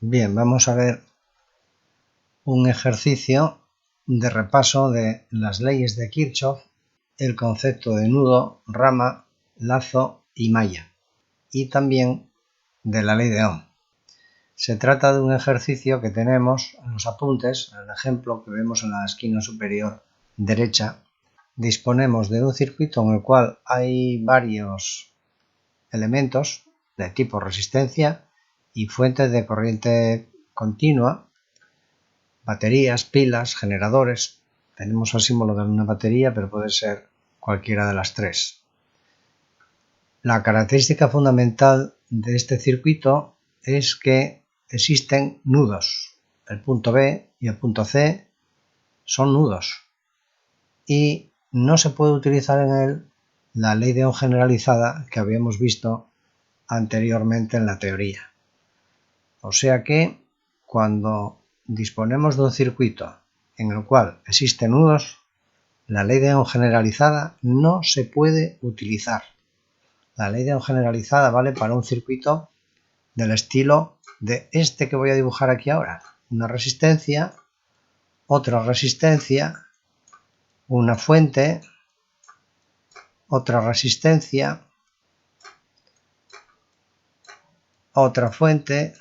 Bien, vamos a ver un ejercicio de repaso de las leyes de Kirchhoff, el concepto de nudo, rama, lazo y malla, y también de la ley de Ohm. Se trata de un ejercicio que tenemos en los apuntes, en el ejemplo que vemos en la esquina superior derecha. Disponemos de un circuito en el cual hay varios elementos de tipo resistencia y fuentes de corriente continua, baterías, pilas, generadores. Tenemos el símbolo de una batería, pero puede ser cualquiera de las tres. La característica fundamental de este circuito es que existen nudos. El punto B y el punto C son nudos y no se puede utilizar en él la ley de Ohm generalizada que habíamos visto anteriormente en la teoría. O sea que cuando disponemos de un circuito en el cual existen nudos, la ley de Ohm generalizada no se puede utilizar. La ley de Ohm generalizada vale para un circuito del estilo de este que voy a dibujar aquí ahora. Una resistencia, otra resistencia, una fuente, otra resistencia, otra fuente,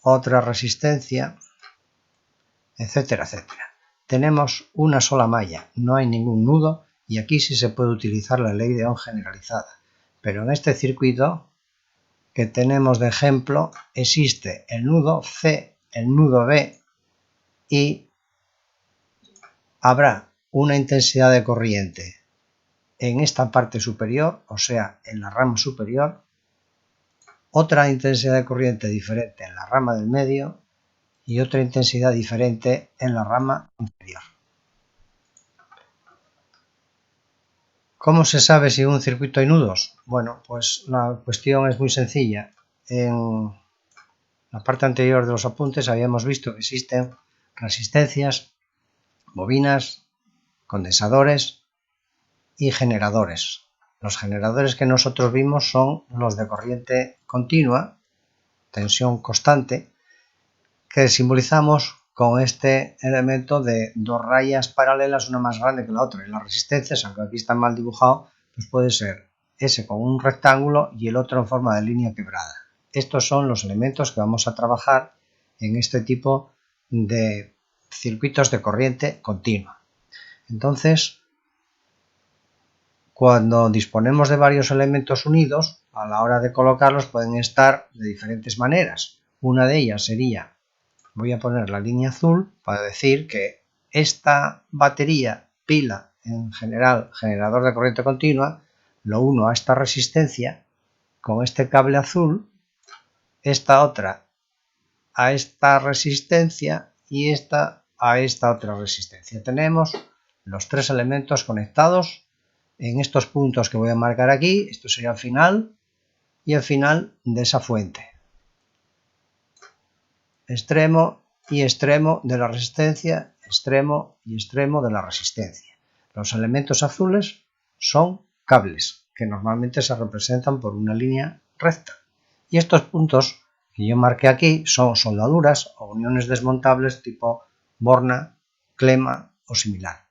otra resistencia, etcétera, etcétera. Tenemos una sola malla, no hay ningún nudo y aquí sí se puede utilizar la ley de Ohm generalizada. Pero en este circuito que tenemos de ejemplo existe el nudo C, el nudo B y habrá una intensidad de corriente en esta parte superior, o sea, en la rama superior, otra intensidad de corriente diferente en la rama del medio y otra intensidad diferente en la rama inferior. ¿Cómo se sabe si en un circuito hay nudos? Bueno, pues la cuestión es muy sencilla. En la parte anterior de los apuntes habíamos visto que existen resistencias, bobinas, condensadores y generadores. Los generadores que nosotros vimos son los de corriente continua, tensión constante, que simbolizamos con este elemento de dos rayas paralelas, una más grande que la otra. Y las resistencias, aunque aquí están mal dibujados, pues puede ser ese con un rectángulo y el otro en forma de línea quebrada. Estos son los elementos que vamos a trabajar en este tipo de circuitos de corriente continua. Entonces, cuando disponemos de varios elementos unidos, a la hora de colocarlos pueden estar de diferentes maneras. Una de ellas sería, voy a poner la línea azul para decir que esta batería, pila, en general generador de corriente continua, lo uno a esta resistencia con este cable azul, esta otra a esta resistencia y esta a esta otra resistencia. Tenemos los tres elementos conectados en estos puntos que voy a marcar aquí. Esto sería el final y el final de esa fuente. Extremo y extremo de la resistencia, extremo y extremo de la resistencia. Los elementos azules son cables que normalmente se representan por una línea recta. Y estos puntos que yo marqué aquí son soldaduras o uniones desmontables tipo borna, clema o similar.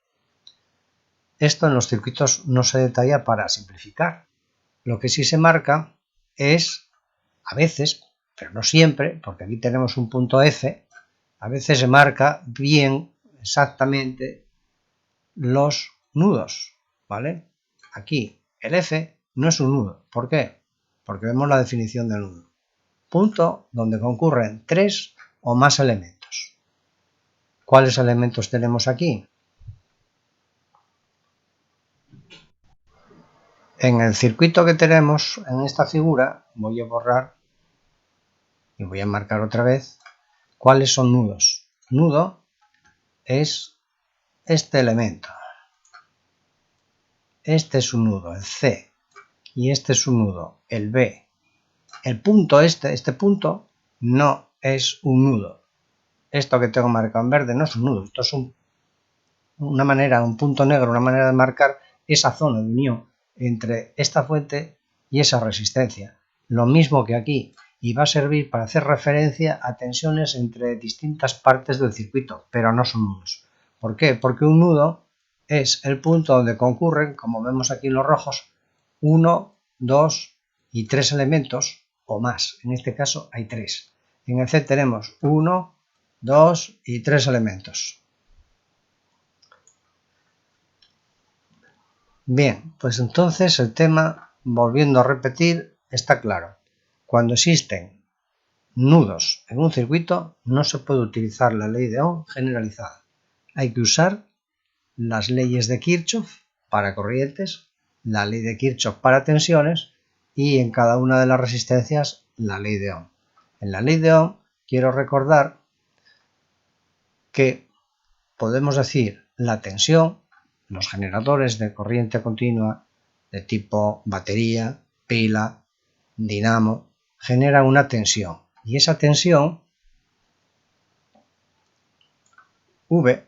Esto en los circuitos no se detalla para simplificar. Lo que sí se marca es, a veces, pero no siempre, porque aquí tenemos un punto F, a veces se marca bien, exactamente, los nudos, ¿vale? Aquí el F no es un nudo. ¿Por qué? Porque vemos la definición del nudo. Punto donde concurren tres o más elementos. ¿Cuáles elementos tenemos aquí? En el circuito que tenemos en esta figura, voy a borrar y voy a marcar otra vez cuáles son nudos. Nudo es este elemento. Este es un nudo, el C, y este es un nudo, el B. El punto este punto, no es un nudo. Esto que tengo marcado en verde no es un nudo, esto es una manera, un punto negro, una manera de marcar esa zona de unión entre esta fuente y esa resistencia. Lo mismo que aquí, y va a servir para hacer referencia a tensiones entre distintas partes del circuito, pero no son nudos. ¿Por qué? Porque un nudo es el punto donde concurren, como vemos aquí en los rojos, 1, 2 y 3 elementos o más. En este caso hay 3. En el C tenemos 1, 2 y 3 elementos. Bien, pues entonces el tema, volviendo a repetir, está claro. Cuando existen nudos en un circuito, no se puede utilizar la ley de Ohm generalizada. Hay que usar las leyes de Kirchhoff para corrientes, la ley de Kirchhoff para tensiones y en cada una de las resistencias la ley de Ohm. En la ley de Ohm quiero recordar que podemos decir la tensión, los generadores de corriente continua de tipo batería, pila, dinamo, generan una tensión y esa tensión V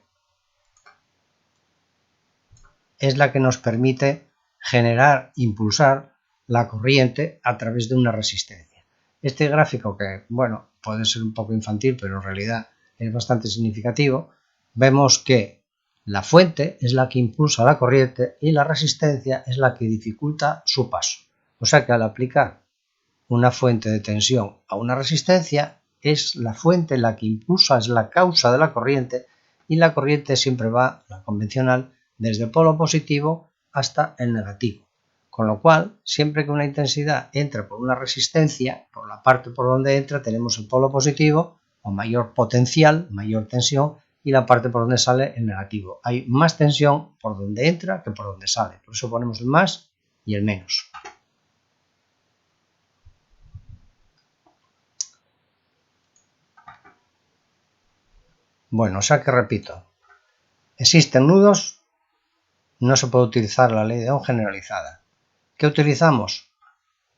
es la que nos permite generar, impulsar la corriente a través de una resistencia. Este gráfico, que bueno, puede ser un poco infantil, pero en realidad es bastante significativo, vemos que la fuente es la que impulsa la corriente y la resistencia es la que dificulta su paso. O sea que al aplicar una fuente de tensión a una resistencia, es la fuente la que impulsa, es la causa de la corriente y la corriente siempre va, la convencional, desde el polo positivo hasta el negativo. Con lo cual, siempre que una intensidad entra por una resistencia, por la parte por donde entra tenemos el polo positivo o mayor potencial, mayor tensión, y la parte por donde sale el negativo. Hay más tensión por donde entra que por donde sale. Por eso ponemos el más y el menos. Bueno, o sea que repito, existen nudos, no se puede utilizar la ley de Ohm generalizada. ¿Qué utilizamos?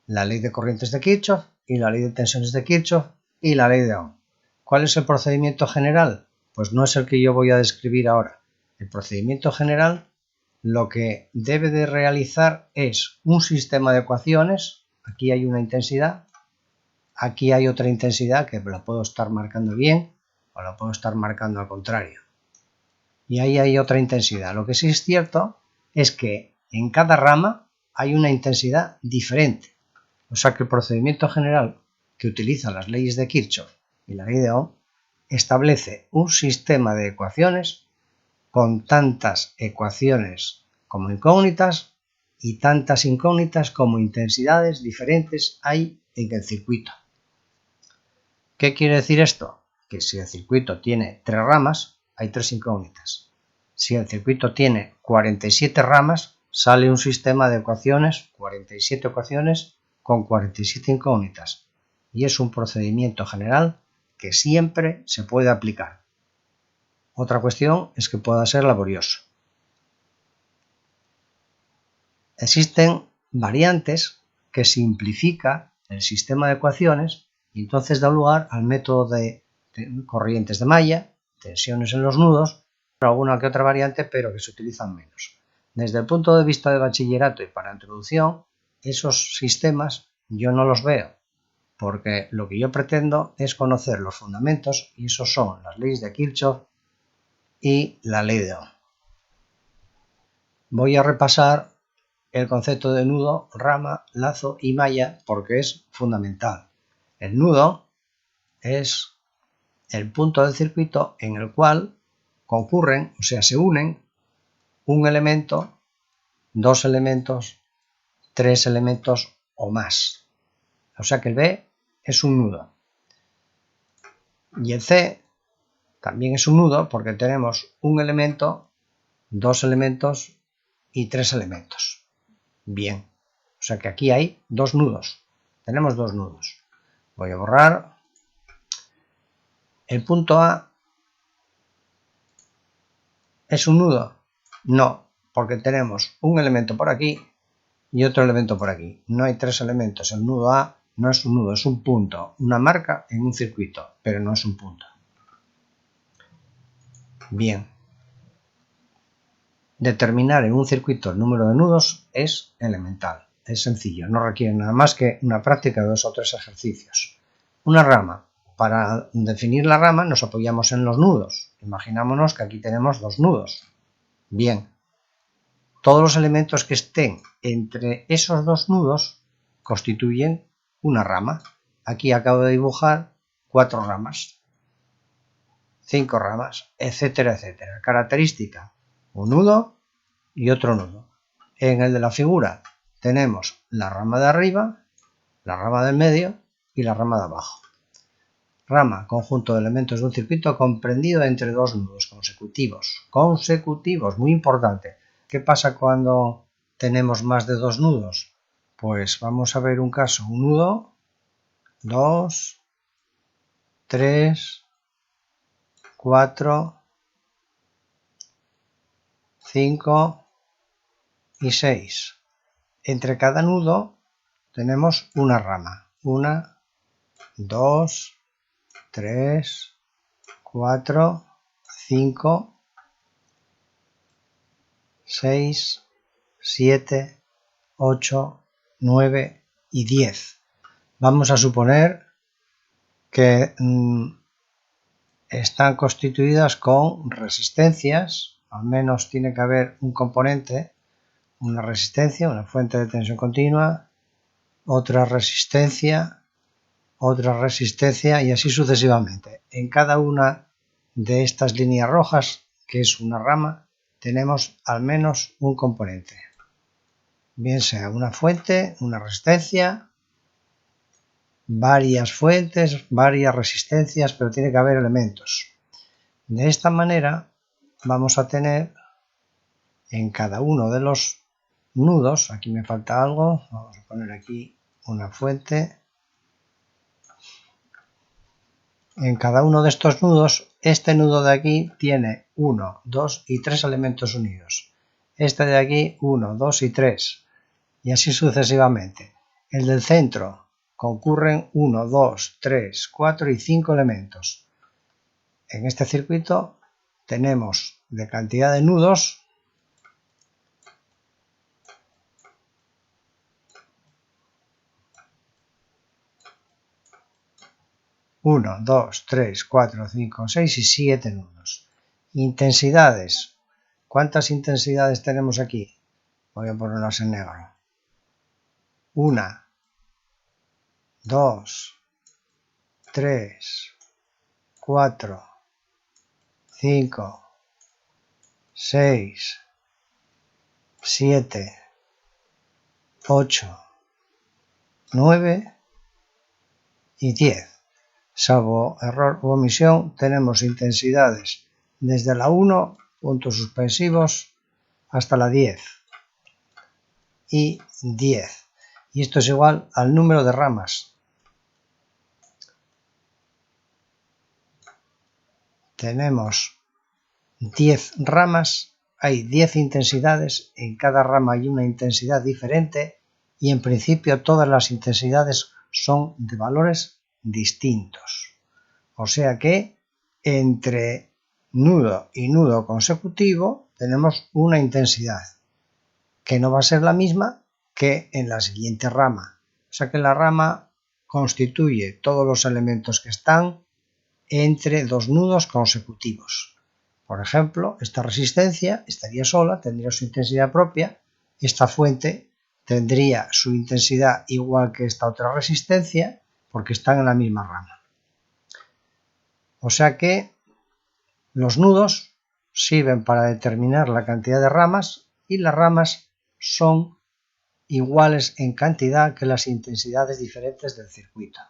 La ley de corrientes de Kirchhoff y la ley de tensiones de Kirchhoff y la ley de Ohm. ¿Cuál es el procedimiento general? Pues no es el que yo voy a describir ahora. El procedimiento general lo que debe de realizar es un sistema de ecuaciones. Aquí hay una intensidad, aquí hay otra intensidad que la puedo estar marcando bien o la puedo estar marcando al contrario. Y ahí hay otra intensidad. Lo que sí es cierto es que en cada rama hay una intensidad diferente. O sea que el procedimiento general que utiliza las leyes de Kirchhoff y la ley de Ohm establece un sistema de ecuaciones con tantas ecuaciones como incógnitas y tantas incógnitas como intensidades diferentes hay en el circuito. ¿Qué quiere decir esto? Que si el circuito tiene 3 ramas, hay 3 incógnitas. Si el circuito tiene 47 ramas, sale un sistema de ecuaciones, 47 ecuaciones con 47 incógnitas. Y es un procedimiento general que siempre se puede aplicar. Otra cuestión es que pueda ser laborioso. Existen variantes que simplifican el sistema de ecuaciones y entonces da lugar al método de corrientes de malla, tensiones en los nudos, alguna que otra variante, pero que se utilizan menos. Desde el punto de vista de bachillerato y para introducción, esos sistemas yo no los veo, porque lo que yo pretendo es conocer los fundamentos y esos son las leyes de Kirchhoff y la ley de Ohm. Voy a repasar el concepto de nudo, rama, lazo y malla porque es fundamental. El nudo es el punto del circuito en el cual concurren, o sea, se unen un elemento, 2 elementos, 3 elementos o más. O sea que el B es un nudo. Y el C también es un nudo porque tenemos un elemento, 2 elementos y 3 elementos. Bien, o sea que aquí hay 2 nudos. Tenemos 2 nudos. Voy a borrar. ¿El punto A es un nudo? No, porque tenemos un elemento por aquí y otro elemento por aquí. No hay 3 elementos. El nudo A no es un nudo, es un punto, una marca en un circuito, pero no es un punto. Bien. Determinar en un circuito el número de nudos es elemental, es sencillo, no requiere nada más que una práctica de 2 o 3 ejercicios. Una rama. Para definir la rama nos apoyamos en los nudos. Imaginámonos que aquí tenemos dos nudos. Bien, todos los elementos que estén entre esos dos nudos constituyen una rama. Aquí acabo de dibujar 4 ramas, 5 ramas, etcétera, etcétera. Característica, un nudo y otro nudo. En el de la figura tenemos la rama de arriba, la rama del medio y la rama de abajo. Rama, conjunto de elementos de un circuito comprendido entre dos nudos consecutivos. Consecutivos, muy importante. ¿Qué pasa cuando tenemos más de dos nudos? Pues vamos a ver un caso. Un nudo, 2, 3, 4, 5 y 6. Entre cada nudo tenemos una rama. 1, 2, 3, 4, 5, 6, 7, 8, 9 y 10. Vamos a suponer que están constituidas con resistencias, al menos tiene que haber un componente, una resistencia, una fuente de tensión continua, otra resistencia y así sucesivamente. En cada una de estas líneas rojas, que es una rama, tenemos al menos un componente, bien sea una fuente, una resistencia, varias fuentes, varias resistencias, pero tiene que haber elementos. De esta manera vamos a tener en cada uno de los nudos, aquí me falta algo, vamos a poner aquí una fuente. En cada uno de estos nudos, este nudo de aquí tiene 1, 2 y 3 elementos unidos. Este de aquí 1, 2 y 3 y así sucesivamente. El del centro concurren 1, 2, 3, 4 y 5 elementos. En este circuito tenemos de cantidad de nudos 1, 2, 3, 4, 5, 6 y 7 nudos. Intensidades. ¿Cuántas intensidades tenemos aquí? Voy a ponerlas en negro. 1, 2, 3, 4, 5, 6, 7, 8, 9 y 10. Salvo error u omisión, tenemos intensidades desde la 1, puntos suspensivos, hasta la 10 y 10. Y esto es igual al número de ramas. Tenemos 10 ramas, hay 10 intensidades, en cada rama hay una intensidad diferente y en principio todas las intensidades son de valores distintos. O sea que entre nudo y nudo consecutivo tenemos una intensidad que no va a ser la misma que en la siguiente rama. O sea que la rama constituye todos los elementos que están entre dos nudos consecutivos. Por ejemplo, esta resistencia estaría sola, tendría su intensidad propia, esta fuente tendría su intensidad igual que esta otra resistencia, porque están en la misma rama. O sea que los nudos sirven para determinar la cantidad de ramas y las ramas son iguales en cantidad que las intensidades diferentes del circuito.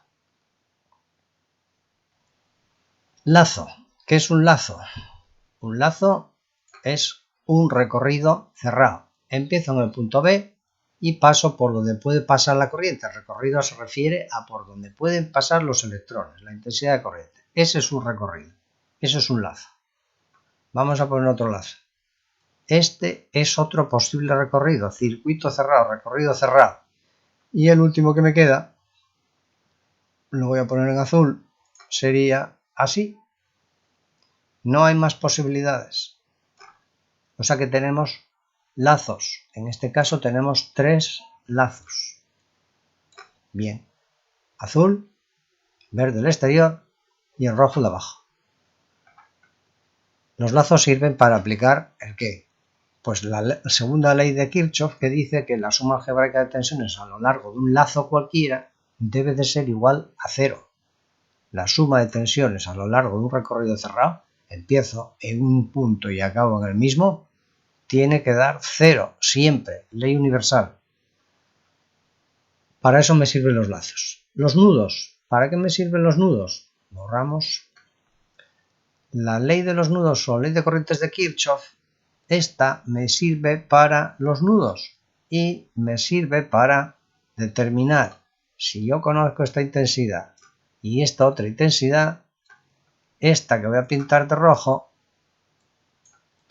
Lazo. ¿Qué es un lazo? Un lazo es un recorrido cerrado. Empiezo en el punto B y paso por donde puede pasar la corriente. El recorrido se refiere a por donde pueden pasar los electrones, la intensidad de corriente. Ese es un recorrido. Eso es un lazo. Vamos a poner otro lazo. Este es otro posible recorrido, circuito cerrado, recorrido cerrado. Y el último que me queda, lo voy a poner en azul, sería así. No hay más posibilidades. O sea que tenemos lazos. En este caso tenemos 3 lazos. Bien. Azul, verde el exterior y el rojo el de abajo. Los lazos sirven para aplicar ¿el qué? Pues la segunda ley de Kirchhoff, que dice que la suma algebraica de tensiones a lo largo de un lazo cualquiera debe de ser igual a 0. La suma de tensiones a lo largo de un recorrido cerrado, empiezo en un punto y acabo en el mismo, tiene que dar 0, siempre, ley universal. Para eso me sirven los lazos. Los nudos, ¿para qué me sirven los nudos? Borramos. La ley de los nudos o ley de corrientes de Kirchhoff, esta me sirve para los nudos y me sirve para determinar si yo conozco esta intensidad y esta otra intensidad, esta que voy a pintar de rojo,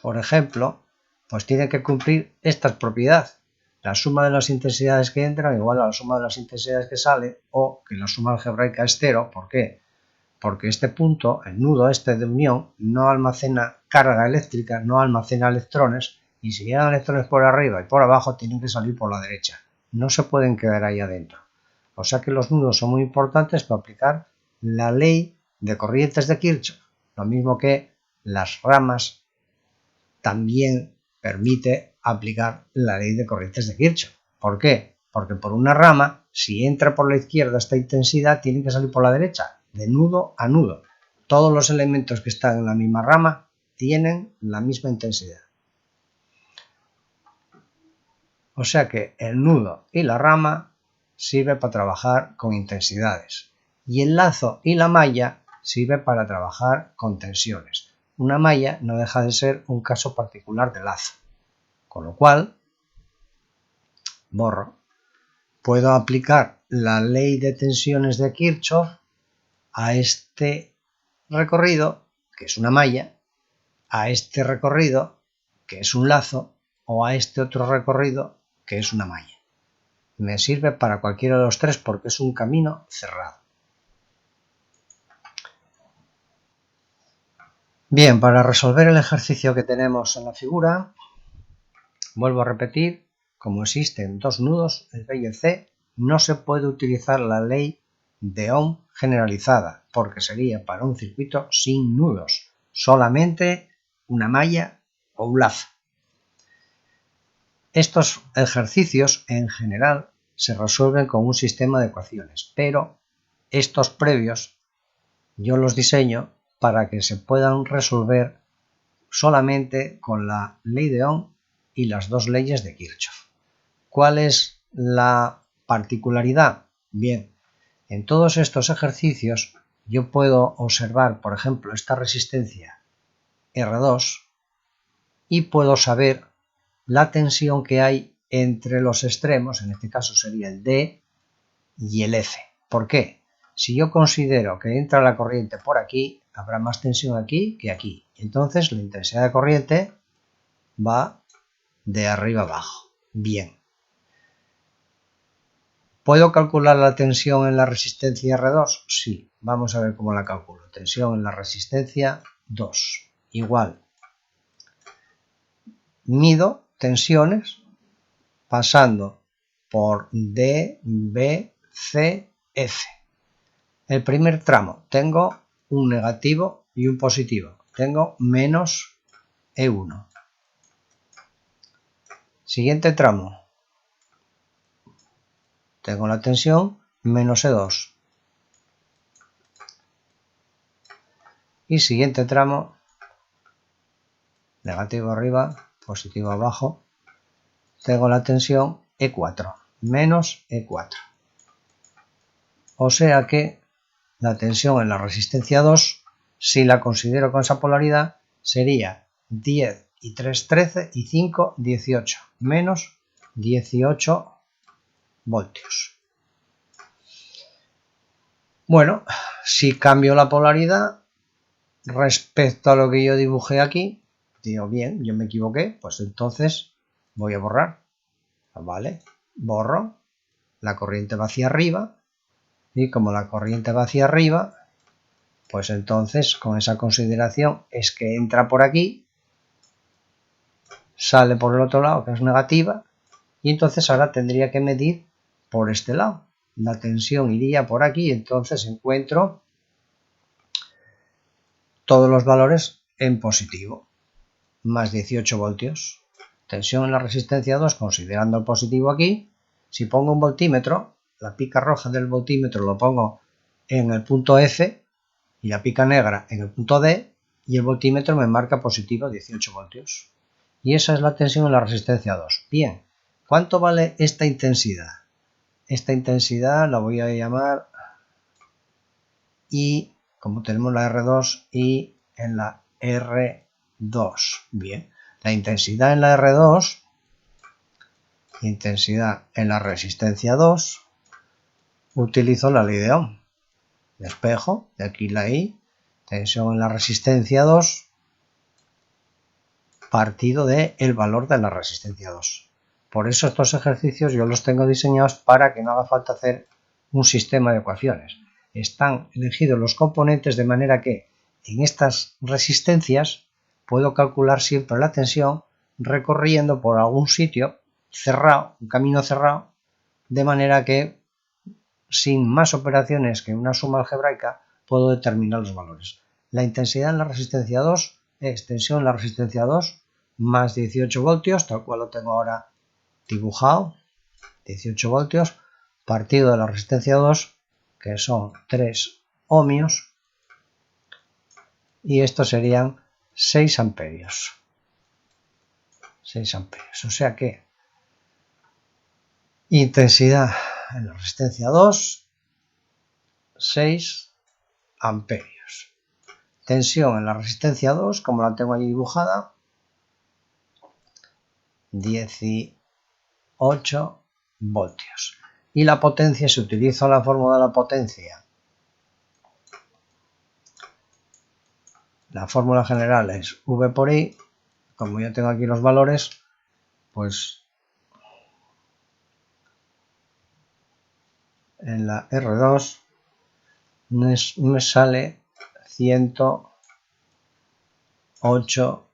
por ejemplo, pues tiene que cumplir esta propiedad. La suma de las intensidades que entran igual a la suma de las intensidades que salen, o que la suma algebraica es 0. ¿Por qué? Porque este punto, el nudo este de unión, no almacena carga eléctrica, no almacena electrones, y si llegan electrones por arriba y por abajo tienen que salir por la derecha. No se pueden quedar ahí adentro. O sea que los nudos son muy importantes para aplicar la ley de corrientes de Kirchhoff. Lo mismo que las ramas también permite aplicar la ley de corrientes de Kirchhoff. ¿Por qué? Porque por una rama, si entra por la izquierda esta intensidad, tiene que salir por la derecha, de nudo a nudo. Todos los elementos que están en la misma rama tienen la misma intensidad. O sea que el nudo y la rama sirve para trabajar con intensidades. Y el lazo y la malla sirve para trabajar con tensiones. Una malla no deja de ser un caso particular de lazo. Con lo cual, borro. Puedo aplicar la ley de tensiones de Kirchhoff a este recorrido, que es una malla, a este recorrido, que es un lazo, o a este otro recorrido, que es una malla. Me sirve para cualquiera de los tres porque es un camino cerrado. Bien, para resolver el ejercicio que tenemos en la figura, vuelvo a repetir, como existen dos nudos, el B y el C, no se puede utilizar la ley de Ohm generalizada, porque sería para un circuito sin nudos, solamente una malla o un lazo. Estos ejercicios, en general, se resuelven con un sistema de ecuaciones, pero estos previos yo los diseño para que se puedan resolver solamente con la ley de Ohm y las dos leyes de Kirchhoff. ¿Cuál es la particularidad? Bien, en todos estos ejercicios yo puedo observar, por ejemplo, esta resistencia R2 y puedo saber la tensión que hay entre los extremos, en este caso sería el D y el F. ¿Por qué? Si yo considero que entra la corriente por aquí, habrá más tensión aquí que aquí. Entonces la intensidad de corriente va de arriba abajo. Bien. ¿Puedo calcular la tensión en la resistencia R2? Sí. Vamos a ver cómo la calculo. Tensión en la resistencia 2. Igual. Mido tensiones pasando por D, B, C, F. El primer tramo, tengo un negativo y un positivo. Tengo menos E1. Siguiente tramo, tengo la tensión menos E2. Y siguiente tramo, negativo arriba, positivo abajo, tengo la tensión E4, menos E4. O sea que la tensión en la resistencia 2, si la considero con esa polaridad, sería 10 y 3, 13 y 5, 18, menos 18 voltios. Bueno, si cambio la polaridad respecto a lo que yo dibujé aquí, digo, bien, yo me equivoqué, pues entonces voy a borrar. ¿Vale? Borro, la corriente va hacia arriba, y como la corriente va hacia arriba, pues entonces con esa consideración es que entra por aquí, sale por el otro lado, que es negativa, y entonces ahora tendría que medir por este lado. la tensión iría por aquí, entonces encuentro todos los valores en positivo, más 18 voltios. Tensión en la resistencia 2, considerando el positivo aquí. Si pongo un voltímetro, la pica roja del voltímetro lo pongo en el punto F y la pica negra en el punto D, y el voltímetro me marca positivo 18 voltios. Y esa es la tensión en la resistencia 2. Bien, ¿cuánto vale esta intensidad? Esta intensidad la voy a llamar I, como tenemos la R2, I en la R2. Bien, la intensidad en la R2, intensidad en la resistencia 2, utilizo la ley de Ohm. Despejo, de aquí la I, tensión en la resistencia 2, partido del valor de la resistencia 2. Por eso estos ejercicios yo los tengo diseñados para que no haga falta hacer un sistema de ecuaciones. Están elegidos los componentes de manera que en estas resistencias puedo calcular siempre la tensión recorriendo por algún sitio cerrado, un camino cerrado, de manera que sin más operaciones que una suma algebraica puedo determinar los valores. La intensidad en la resistencia 2 es tensión en la resistencia 2 más 18 voltios, tal cual lo tengo ahora dibujado, 18 voltios, partido de la resistencia 2, que son 3 ohmios, y estos serían 6 amperios. 6 amperios, o sea que intensidad en la resistencia 2, 6 amperios. Tensión en la resistencia 2, como la tengo allí dibujada, 18 voltios. Y la potencia, si utilizo la fórmula de la potencia, la fórmula general es V por I. Como yo tengo aquí los valores, pues en la R2 me sale 108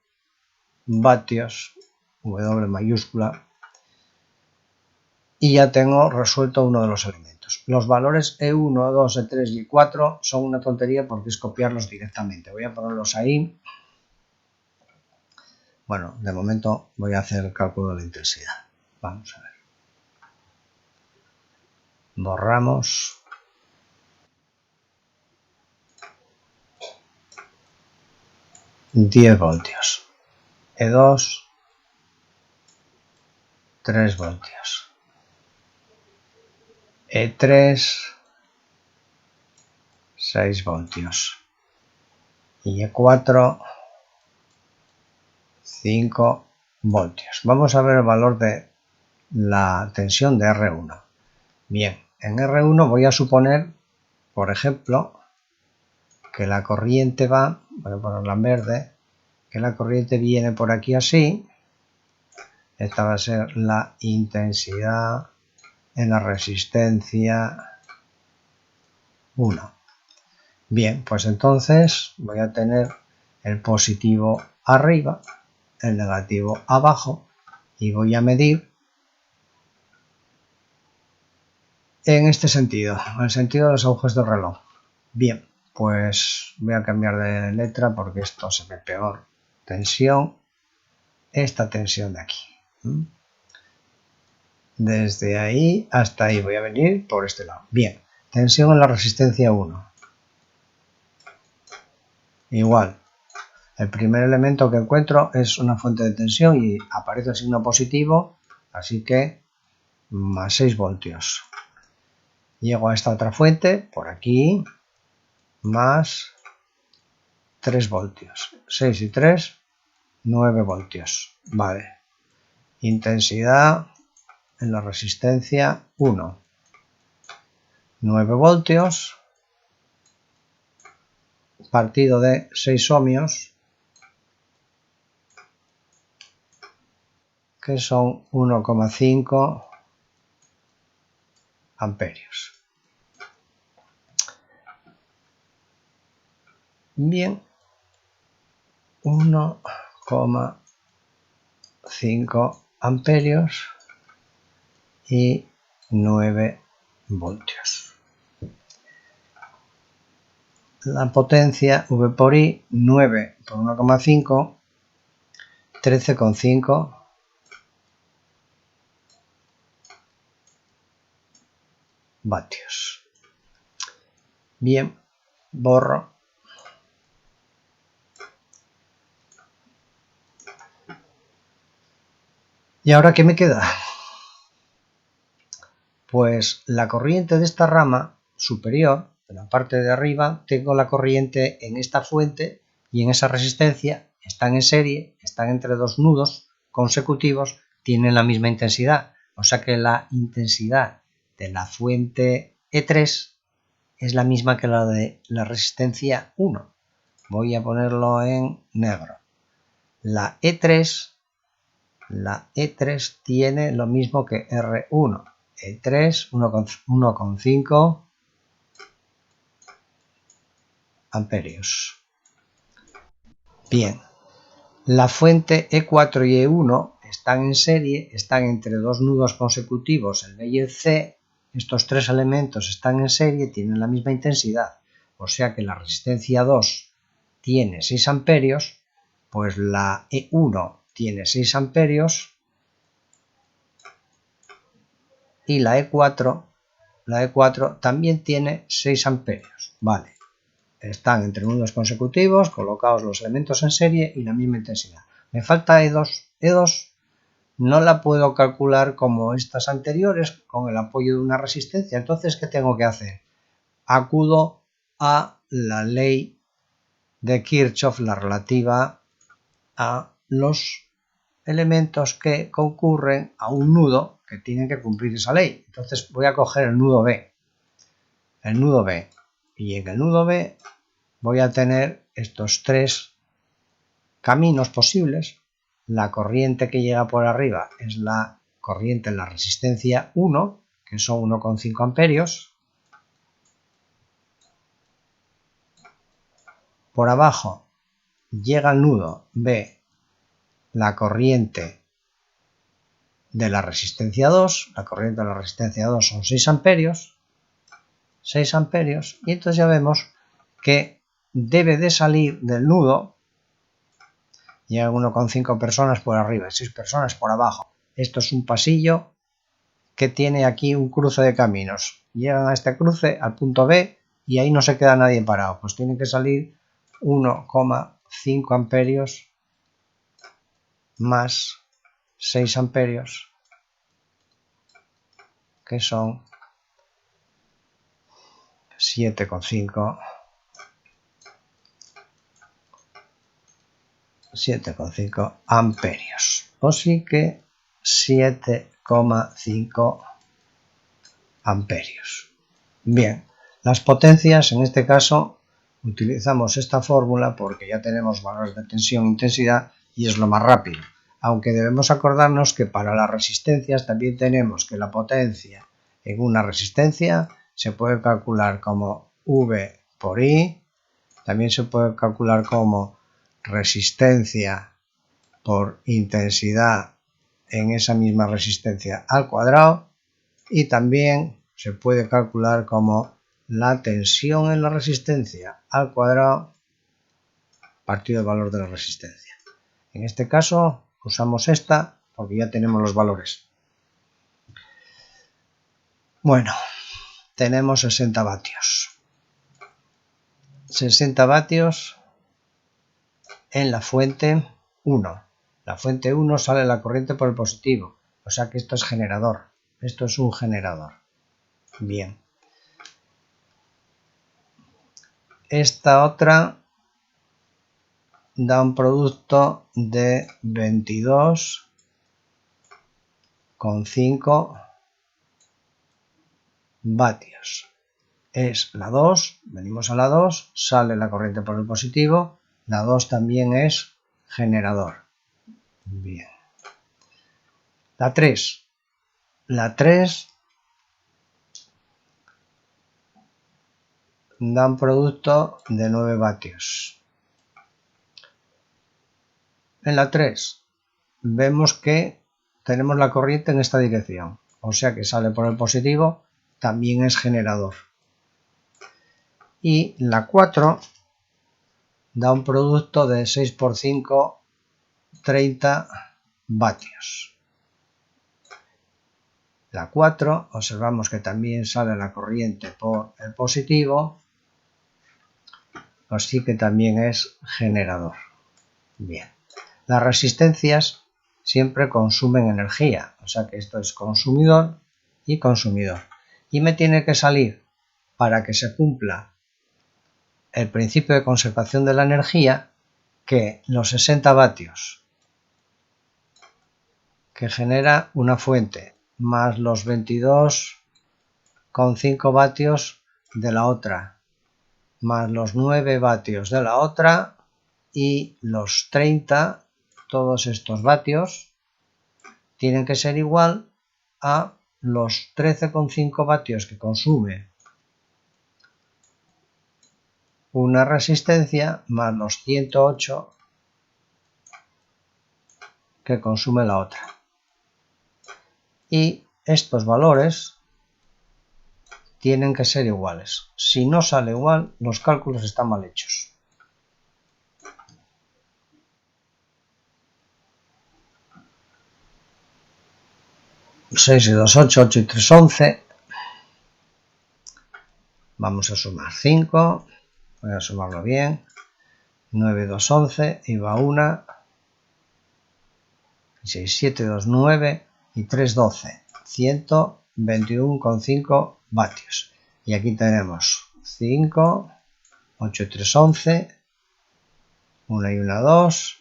vatios, W mayúscula, y ya tengo resuelto uno de los elementos. Los valores E1, E2, E3 y E4 son una tontería porque es copiarlos directamente. Voy a ponerlos ahí. Bueno, de momento voy a hacer el cálculo de la intensidad. Vamos a ver. Borramos. $10 voltios. E2, 3 voltios. E3, 6 voltios. Y E4, 5 voltios. Vamos a ver el valor de la tensión de R1. Bien, en R1 voy a suponer, por ejemplo, que la corriente va, voy a ponerla en verde, que la corriente viene por aquí así. Esta va a ser la intensidad en la resistencia 1. Bien, pues entonces voy a tener el positivo arriba, el negativo abajo, y voy a medir en este sentido, en el sentido de los agujeros del reloj. Bien, pues voy a cambiar de letra porque esto se ve peor. Tensión, esta tensión de aquí. Desde ahí hasta ahí voy a venir por este lado. Bien, tensión en la resistencia 1. Igual, el primer elemento que encuentro es una fuente de tensión y aparece el signo positivo, así que más 6 voltios. Llego a esta otra fuente, por aquí, más 3 voltios. 6 y 3, 9 voltios. Vale. Intensidad en la resistencia 1. 9 voltios. Partido de 6 ohmios, que son 1,5 amperios. Bien, 1,5 amperios y 9 voltios. la potencia V por I, 9 por 1,5, 13,5 vatios. Bien, borro. ¿Y ahora qué me queda? Pues la corriente de esta rama superior, de la parte de arriba, tengo la corriente en esta fuente y en esa resistencia, están en serie, están entre dos nudos consecutivos, tienen la misma intensidad. O sea que la intensidad de la fuente E3 es la misma que la de la resistencia 1. Voy a ponerlo en negro. La E3 tiene lo mismo que R1. E3, 1,5 amperios. Bien, la fuente E4 y E1 están en serie, están entre dos nudos consecutivos, el B y el C. Estos tres elementos están en serie, tienen la misma intensidad. O sea que la resistencia 2 tiene 6 amperios, pues la E1 tiene 6 amperios y la E4 también tiene 6 amperios. Vale, están entre nudos consecutivos, colocados los elementos en serie y la misma intensidad. Me falta E2. E2 no la puedo calcular como estas anteriores con el apoyo de una resistencia. Entonces, ¿qué tengo que hacer? Acudo a la ley de Kirchhoff, la relativa a los elementos que concurren a un nudo que tienen que cumplir esa ley. Entonces voy a coger el nudo B. Y en el nudo B voy a tener estos tres caminos posibles. La corriente que llega por arriba es la corriente en la resistencia 1, que son 1,5 amperios. Por abajo llega al nudo B la corriente de la resistencia 2. La corriente de la resistencia 2 son 6 amperios. 6 amperios. Y entonces ya vemos que debe de salir del nudo. Llega 1,5 personas por arriba y 6 personas por abajo. Esto es un pasillo que tiene aquí un cruce de caminos. Llegan a este cruce, al punto B, y ahí no se queda nadie parado. Pues tiene que salir 1,5 amperios más 6 amperios, que son 7,5 amperios. O sí que 7,5 amperios. Bien, las potencias, en este caso, utilizamos esta fórmula porque ya tenemos valores de tensión e intensidad y es lo más rápido. Aunque debemos acordarnos que para las resistencias también tenemos que la potencia en una resistencia se puede calcular como V por I, también se puede calcular como resistencia por intensidad en esa misma resistencia al cuadrado, y también se puede calcular como la tensión en la resistencia al cuadrado partido del valor de la resistencia. En este caso usamos esta porque ya tenemos los valores. Bueno, tenemos 60 vatios. 60 vatios en la fuente 1. La fuente 1 sale la corriente por el positivo, o sea que esto es generador. Esto es un generador. Bien. Esta otra da un producto de 22,5 vatios. Es la 2, venimos a la 2, sale la corriente por el positivo, la 2 también es generador. Bien. La 3 da un producto de 9 vatios. En la 3 vemos que tenemos la corriente en esta dirección, o sea que sale por el positivo, también es generador. y la 4 da un producto de 6 por 5, 30 vatios. La 4, observamos que también sale la corriente por el positivo, así que también es generador. Bien, las resistencias siempre consumen energía, o sea que esto es consumidor y consumidor. Y me tiene que salir, para que se cumpla el principio de conservación de la energía, que los 60 vatios que genera una fuente más los 22,5 vatios de la otra, más los 9 vatios de la otra y los 30, todos estos vatios tienen que ser igual a los 13,5 vatios que consume una resistencia más los 108 que consume la otra. Y estos valores tienen que ser iguales. Si no sale igual, los cálculos están mal hechos. Seis y 2, 8, 8 y 3, 11. Vamos a sumar 5. Voy a sumarlo bien. 9, 2, 11. Y va 1. 6, 7, 2, 9. Y 3, 12. 121,5 vatios. Y aquí tenemos 5, 8 y 3, 11. 1 y 1, 2.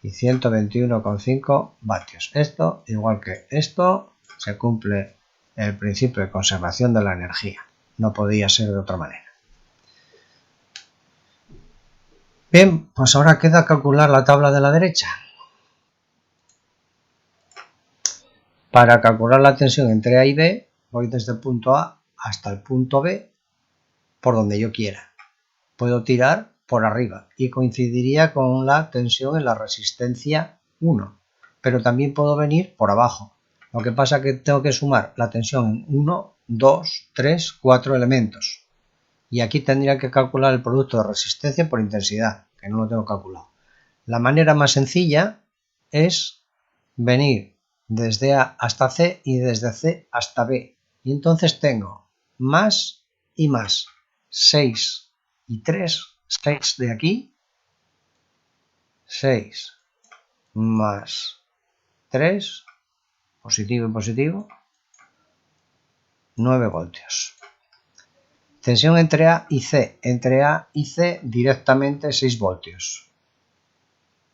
Y 121,5 vatios. Esto, igual que esto, se cumple el principio de conservación de la energía. No podía ser de otra manera. Bien, pues ahora queda calcular la tabla de la derecha. Para calcular la tensión entre A y B, voy desde el punto A hasta el punto B, por donde yo quiera. Puedo tirar por arriba y coincidiría con la tensión en la resistencia 1, pero también puedo venir por abajo. Lo que pasa es que tengo que sumar la tensión en 1, 2, 3, 4 elementos. Y aquí tendría que calcular el producto de resistencia por intensidad, que no lo tengo calculado. La manera más sencilla es venir desde A hasta C y desde C hasta B. Y entonces tengo más y más. 6 y 3, 6 de aquí, 6 más 3, positivo y positivo, 9 voltios. Tensión entre A y C. Entre A y C directamente 6 voltios.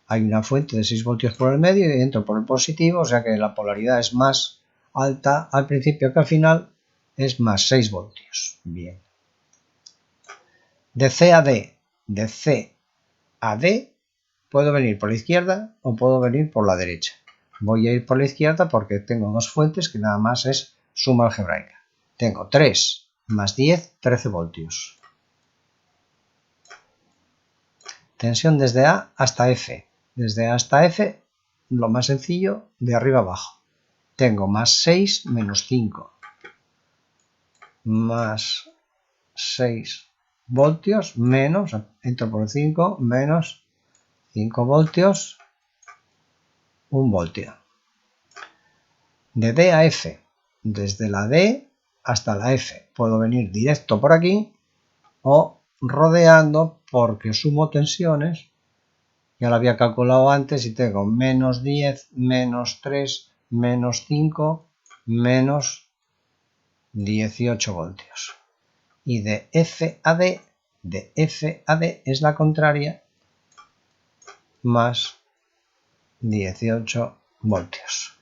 Hay una fuente de 6 voltios por el medio y entro por el positivo, o sea que la polaridad es más alta al principio que al final, es más 6 voltios. Bien. De C a D, de C a D, puedo venir por la izquierda o puedo venir por la derecha. Voy a ir por la izquierda porque tengo dos fuentes que nada más es suma algebraica. Tengo 3 más 10, 13 voltios. Tensión desde A hasta F. Desde A hasta F, lo más sencillo, de arriba abajo. Tengo más 6 menos 5. Más 6 voltios menos, entro por 5, menos 5 voltios, 1 voltio. De D a F, desde la D hasta la F, puedo venir directo por aquí o rodeando porque sumo tensiones. Ya lo había calculado antes y tengo menos 10, menos 3, menos 5, menos 18 voltios. Y de F a D es la contraria, más 18 voltios.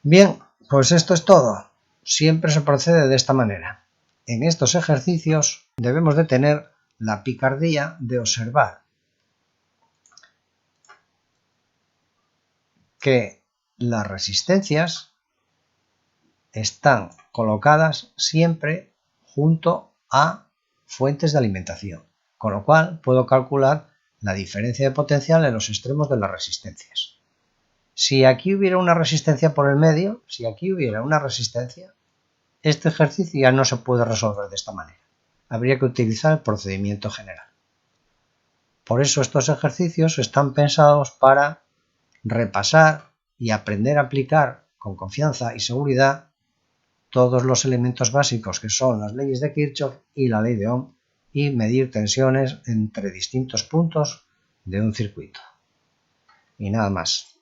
Bien, pues esto es todo. Siempre se procede de esta manera. En estos ejercicios debemos de tener la picardía de observar que las resistencias están colocadas siempre junto a fuentes de alimentación, con lo cual puedo calcular la diferencia de potencial en los extremos de las resistencias. Si aquí hubiera una resistencia por el medio, este ejercicio ya no se puede resolver de esta manera. habría que utilizar el procedimiento general. Por eso estos ejercicios están pensados para repasar y aprender a aplicar con confianza y seguridad todos los elementos básicos que son las leyes de Kirchhoff y la ley de Ohm y medir tensiones entre distintos puntos de un circuito. Y nada más.